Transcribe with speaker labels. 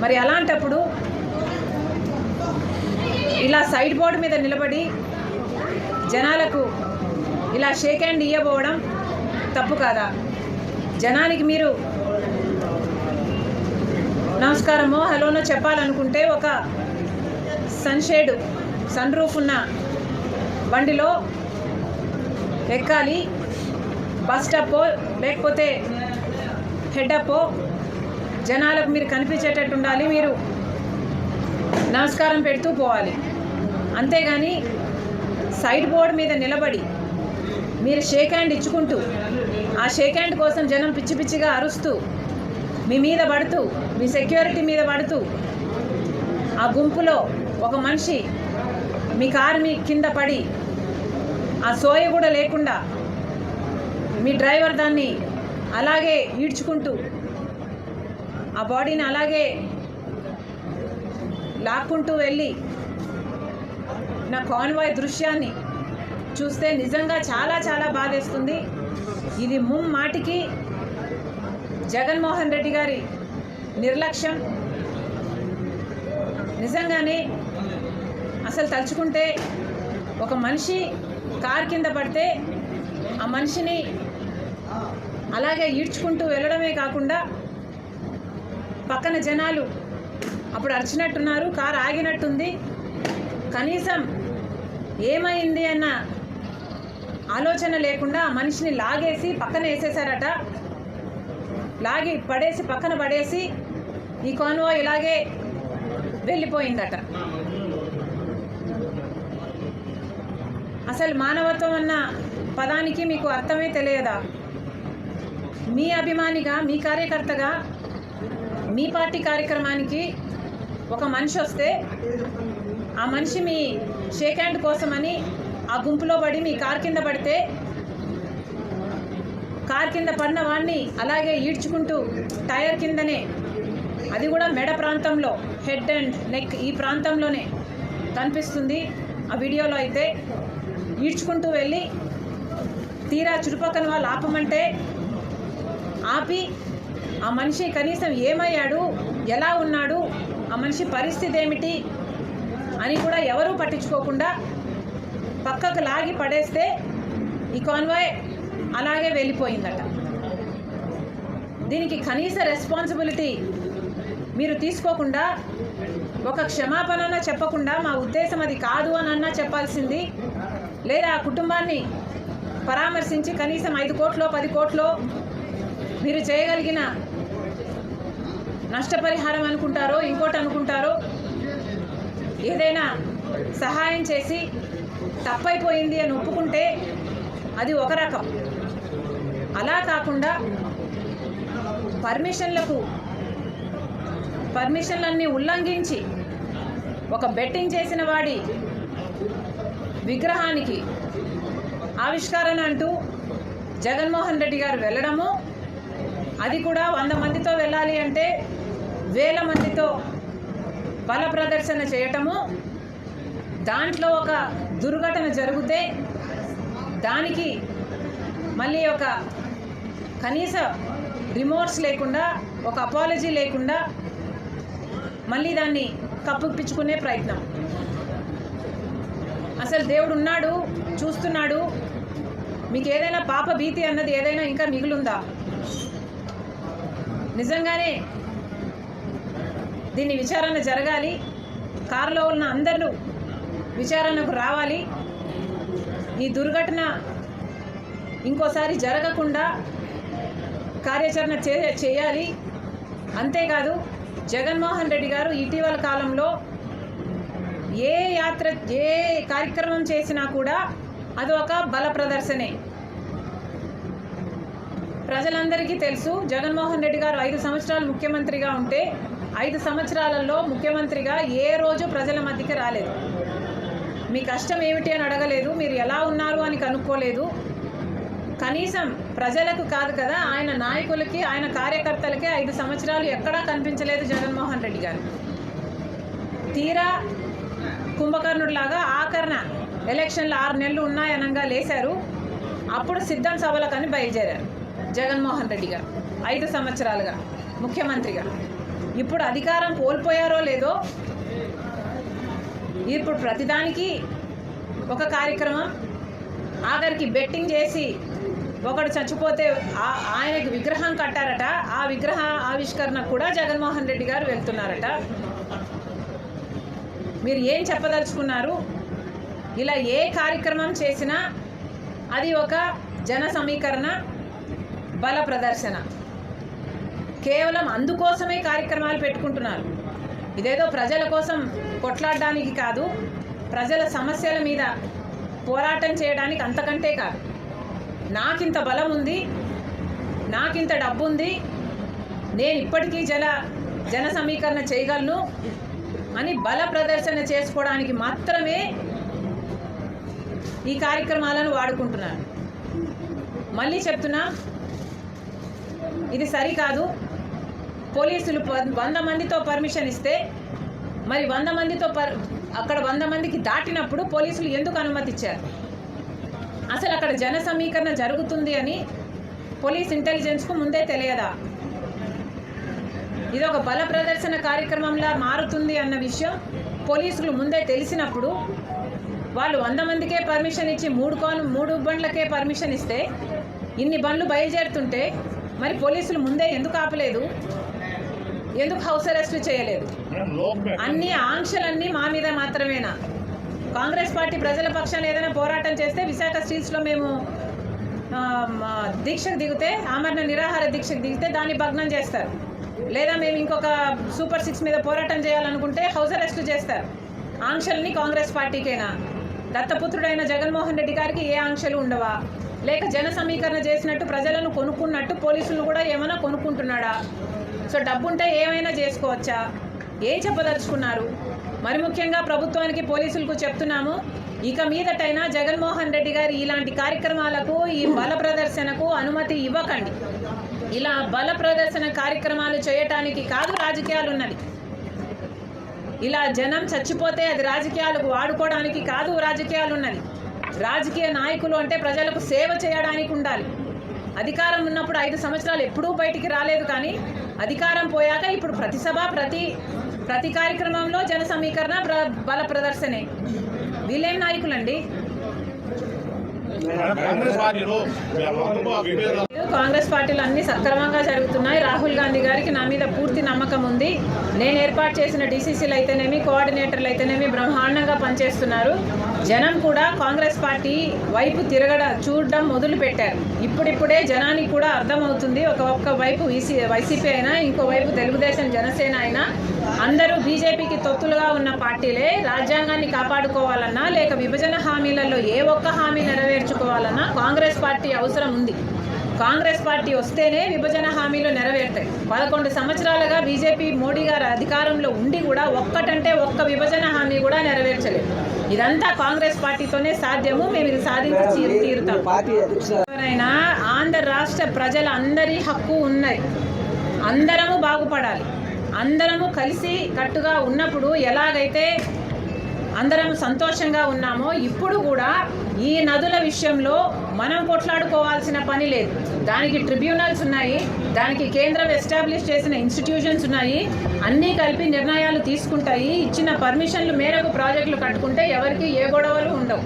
Speaker 1: మరి అలాంటప్పుడు ఇలా సైడ్ బోర్డు మీద నిలబడి జనాలకు ఇలా షేక్ హ్యాండ్ ఇవ్వబోవడం తప్పు కాదా? జనానికి మీరు నమస్కారమో హలోనో చెప్పాలనుకుంటే ఒక సన్ రూఫ్ ఉన్న బండిలో ఎక్కాలి, బస్ స్టాపో లేకపోతే హెడప్పో జనాలకు మీరు కనిపించేటట్టు ఉండాలి, మీరు నమస్కారం పెడుతూ పోవాలి. అంతేగాని సైడ్ బోర్డు మీద నిలబడి మీరు షేక్ హ్యాండ్ ఇచ్చుకుంటూ ఆ షేక్ హ్యాండ్ కోసం జనం పిచ్చి పిచ్చిగా అరుస్తూ మీ మీద పడుతూ మీ సెక్యూరిటీ మీద పడుతూ ఆ గుంపులో ఒక మనిషి మీ కారు మీ కింద పడి ఆ సోయ కూడా లేకుండా మీ డ్రైవర్ దాన్ని అలాగే ఈడ్చుకుంటూ ఆ బాడీని అలాగే లాక్కుంటూ వెళ్ళి నా కాన్వాయ్ దృశ్యాన్ని చూస్తే నిజంగా చాలా చాలా బాధేస్తుంది. ఇది ముమ్మాటికి జగన్మోహన్ రెడ్డి గారి నిర్లక్ష్యం. నిజంగానే అసలు తలుచుకుంటే ఒక మనిషి కారు కింద పడితే ఆ మనిషిని అలాగే ఈడ్చుకుంటూ వెళ్ళడమే కాకుండా పక్కన జనాలు అప్పుడు అరిచినట్టున్నారు, కారు ఆగినట్టుంది, కనీసం ఏమైంది అన్న ఆలోచన లేకుండా ఆ మనిషిని లాగేసి పక్కన వేసేసారట. లాగి పడేసి పక్కన పడేసి ఈ కాన్వాయ్ ఇలాగే వెళ్ళిపోయిందట. అసలు మానవత్వం అన్న పదానికి మీకు అర్థమే తెలియదా? మీ అభిమానిగా, మీ కార్యకర్తగా, మీ పార్టీ కార్యక్రమానికి ఒక మనిషి వస్తే ఆ మనిషి మీ షేక్ హ్యాండ్ కోసమని ఆ గుంపులో పడి మీ కారు కింద పడితే కారు కింద పడిన వాడిని అలాగే ఈడ్చుకుంటూ టైర్ కిందనే, అది కూడా మెడ ప్రాంతంలో, హెడ్ అండ్ నెక్ ఈ ప్రాంతంలోనే కనిపిస్తుంది ఆ వీడియోలో అయితే, ఈడ్చుకుంటూ వెళ్ళి తీరా చుట్టుపక్కల వాళ్ళు ఆపమంటే ఆపి ఆ మనిషి కనీసం ఏమయ్యాడు, ఎలా ఉన్నాడు, ఆ మనిషి పరిస్థితి ఏమిటి అని కూడా ఎవరూ పట్టించుకోకుండా పక్కకు లాగి పడేస్తే ఈ కాన్వాయ్ అలాగే వెళ్ళిపోయిందట. దీనికి కనీస రెస్పాన్సిబిలిటీ మీరు తీసుకోకుండా ఒక క్షమాపణ చెప్పకుండా మా ఉద్దేశం అది కాదు అని అన్నా చెప్పాల్సింది, లేదా ఆ కుటుంబాన్ని పరామర్శించి కనీసం 5 కోట్లో 10 కోట్లో మీరు చేయగలిగిన నష్టపరిహారం అనుకుంటారో ఇంకోటి అనుకుంటారో ఏదైనా సహాయం చేసి తప్పైపోయింది అని ఒప్పుకుంటే అది ఒక రకం. అలా కాకుండా పర్మిషన్లన్నీ ఉల్లంఘించి ఒక బెట్టింగ్ చేసిన వాడి విగ్రహానికి ఆవిష్కరణ అంటూ జగన్మోహన్ రెడ్డి గారు వెళ్ళడము, అది కూడా 100 మందితో వెళ్ళాలి అంటే 1000 మందితో బల ప్రదర్శన చేయటము, దాంట్లో ఒక దుర్ఘటన జరిగితే దానికి మళ్ళీ ఒక కనీస రిమోర్స్ లేకుండా, ఒక అపాలజీ లేకుండా మళ్ళీ దాన్ని కప్పిపుచ్చుకునే ప్రయత్నం. అసలు దేవుడు ఉన్నాడు, చూస్తున్నాడు, మీకు ఏదైనా పాప భీతి అన్నది ఏదైనా ఇంకా మిగులుందా? నిజంగానే దీన్ని విచారణ జరగాలి, కారులో ఉన్న అందరూ విచారణకు రావాలి, ఈ దుర్ఘటన ఇంకోసారి జరగకుండా కార్యాచరణ చేయాలి. అంతేకాదు జగన్మోహన్ రెడ్డి గారు ఇటీవల కాలంలో ఏ కార్యక్రమం చేసినా కూడా అది ఒక బల ప్రదర్శనే. ప్రజలందరికీ తెలుసు, జగన్మోహన్ రెడ్డి గారు 5 సంవత్సరాలు ముఖ్యమంత్రిగా ఉంటే 5 సంవత్సరాలలో ముఖ్యమంత్రిగా ఏ రోజు ప్రజల మధ్యకి రాలేదు. మీ కష్టం ఏమిటి అని అడగలేదు, మీరు ఎలా ఉన్నారు అని కనుక్కోలేదు. కనీసం ప్రజలకు కాదు కదా, ఆయన నాయకులకి, ఆయన కార్యకర్తలకి 5 సంవత్సరాలు ఎక్కడా కనిపించలేదు జగన్మోహన్ రెడ్డి గారు. తీరా కుంభకర్ణుడిలాగా ఆఖరణ ఎలక్షన్లు 6 నెలలు ఉన్నాయనంగా లేశారు. అప్పుడు సిద్ధం సభలకని బయలుదేరారు జగన్మోహన్ రెడ్డి గారు 5 సంవత్సరాలుగా ముఖ్యమంత్రిగా. ఇప్పుడు అధికారం కోల్పోయారో లేదో ఇప్పుడు ప్రతిదానికి ఒక కార్యక్రమం, ఆఖరికి బెట్టింగ్ చేసి ఒకడు చచ్చిపోతే ఆయనకి విగ్రహం కట్టారట, ఆ విగ్రహ ఆవిష్కరణ కూడా జగన్మోహన్ రెడ్డి గారు వెళ్తున్నారట. మీరు ఏం చెప్పదలుచుకున్నారు? ఇలా ఏ కార్యక్రమం చేసినా అది ఒక జన సమీకరణ, బల ప్రదర్శన. కేవలం అందుకోసమే కార్యక్రమాలు పెట్టుకుంటున్నారు. ఇదేదో ప్రజల కోసం కొట్లాడడానికి కాదు, ప్రజల సమస్యల మీద పోరాటం చేయడానికి, అంతకంటే కాదు. నాకింత బలం ఉంది, నాకింత డబ్బు ఉంది, నేను ఇప్పటికీ జన సమీకరణ చేయగలను అని బల ప్రదర్శన చేసుకోవడానికి మాత్రమే ఈ కార్యక్రమాలను వాడుకుంటున్నారు. మళ్ళీ చెప్తున్నా, ఇది సరికాదు. పోలీసులు 100 మందితో పర్మిషన్ ఇస్తే మరి 100 మందితో అక్కడ 100 మందికి దాటినప్పుడు పోలీసులు ఎందుకు అనుమతి ఇచ్చారు? అసలు అక్కడ జన సమీకరణ జరుగుతుంది అని పోలీస్ ఇంటెలిజెన్స్కు ముందే తెలియదా? ఇది ఒక బల ప్రదర్శన కార్యక్రమంలా మారుతుంది అన్న విషయం పోలీసులు ముందే తెలిసినప్పుడు వాళ్ళు 100 మందికే పర్మిషన్ ఇచ్చి 3 బండ్లకే పర్మిషన్ ఇస్తే ఇన్ని బండ్లు బయలుదేరుతుంటే మరి పోలీసులు ముందే ఎందుకు ఆపలేదు? ఎందుకు హౌస్ అరెస్టు చేయలేదు? అన్ని ఆంక్షలన్నీ మా మీద మాత్రమేనా? కాంగ్రెస్ పార్టీ ప్రజల పక్షాన ఏదైనా పోరాటం చేస్తే విశాఖ స్ట్రీట్స్లో మేము దీక్షకు దిగితే, ఆమరణ నిరాహార దీక్షకు దిగితే దాన్ని భగ్నం చేస్తారు. లేదా మేము ఇంకొక సూపర్ 6 మీద పోరాటం చేయాలనుకుంటే హౌస్ అరెస్టు చేస్తారు. ఆంక్షల్ని కాంగ్రెస్ పార్టీకేనా? దత్తపుత్రుడైన జగన్మోహన్ రెడ్డి గారికి ఏ ఆంక్షలు ఉండవా? లేక జన సమీకరణ చేసినట్టు ప్రజలను కొనుక్కున్నట్టు పోలీసులు కూడా ఏమైనా కొనుక్కుంటున్నాడా? సో డబ్బుంటే ఏమైనా చేసుకోవచ్చా? ఏం చెప్పదలుచుకున్నారు? మరి ముఖ్యంగా ప్రభుత్వానికి, పోలీసులకు చెప్తున్నాము, ఇక మీదటైనా జగన్మోహన్ రెడ్డి గారు ఇలాంటి కార్యక్రమాలకు, ఈ బల ప్రదర్శనకు అనుమతి ఇవ్వకండి. ఇలా బల ప్రదర్శన కార్యక్రమాలు చేయటానికి కాదు రాజకీయాలు ఉన్నది. ఇలా జనం చచ్చిపోతే అది రాజకీయాలకు వాడుకోవడానికి కాదు రాజకీయాలు ఉన్నది. రాజకీయ నాయకులు అంటే ప్రజలకు సేవ చేయడానికి ఉండాలి. అధికారం ఉన్నప్పుడు 5 సంవత్సరాలు ఎప్పుడూ బయటికి రాలేదు, కానీ అధికారం పోయాక ఇప్పుడు ప్రతి సభ, ప్రతి కార్యక్రమంలో జన సమీకరణ, బల ప్రదర్శనే. వీళ్ళేం నాయకులండి? కాంగ్రెస్ పార్టీలో అన్ని సక్రమంగా జరుగుతున్నాయి. రాహుల్ గాంధీ గారికి నా మీద పూర్తి నమ్మకం ఉంది. నేను ఏర్పాటు చేసిన డీసీసీలు అయితేనేమి, కోఆర్డినేటర్లు అయితేనేమి బ్రహ్మాండంగా పనిచేస్తున్నారు. జనం కూడా కాంగ్రెస్ పార్టీ వైపు చూడడం మొదలు పెట్టారు. ఇప్పుడిప్పుడే జనానికి కూడా అర్థమవుతుంది. ఒక్క వైపు వైసీపీ అయినా, ఇంకో వైపు తెలుగుదేశం, జనసేన అయినా అందరూ బీజేపీకి తొత్తులుగా ఉన్న పార్టీలే. రాజ్యాంగాన్ని కాపాడుకోవాలన్నా, లేక విభజన హామీలలో ఏ ఒక్క హామీ నెరవేర్చుకోవాలన్నా కాంగ్రెస్ పార్టీ అవసరం ఉంది. కాంగ్రెస్ పార్టీ వస్తేనే విభజన హామీలు నెరవేరుతాయి. 11 సంవత్సరాలుగా బీజేపీ, మోడీ గారు అధికారంలో ఉండి కూడా ఒక్క విభజన హామీ కూడా నెరవేర్చలేదు. ఇదంతా కాంగ్రెస్ పార్టీతోనే సాధ్యము. మేము ఇది సాధించి తీరుతాం. ఎవరైనా ఆంధ్ర రాష్ట్ర ప్రజలందరి హక్కు ఉన్నాయి. అందరము బాగుపడాలి. అందరము కలిసి కట్టుగా ఉన్నప్పుడు ఎలాగైతే అందరం సంతోషంగా ఉన్నామో, ఇప్పుడు కూడా ఈ నదుల విషయంలో మనం కొట్లాడుకోవాల్సిన పని లేదు. దానికి ట్రిబ్యునల్స్ ఉన్నాయి, దానికి కేంద్రం ఎస్టాబ్లిష్ చేసిన ఇన్స్టిట్యూషన్స్ ఉన్నాయి. అన్నీ కలిపి నిర్ణయాలు తీసుకుంటాయి. ఇచ్చిన పర్మిషన్ల మేరకు ప్రాజెక్టులు కట్టుకుంటే ఎవరికి ఏ గొడవలు ఉండవు.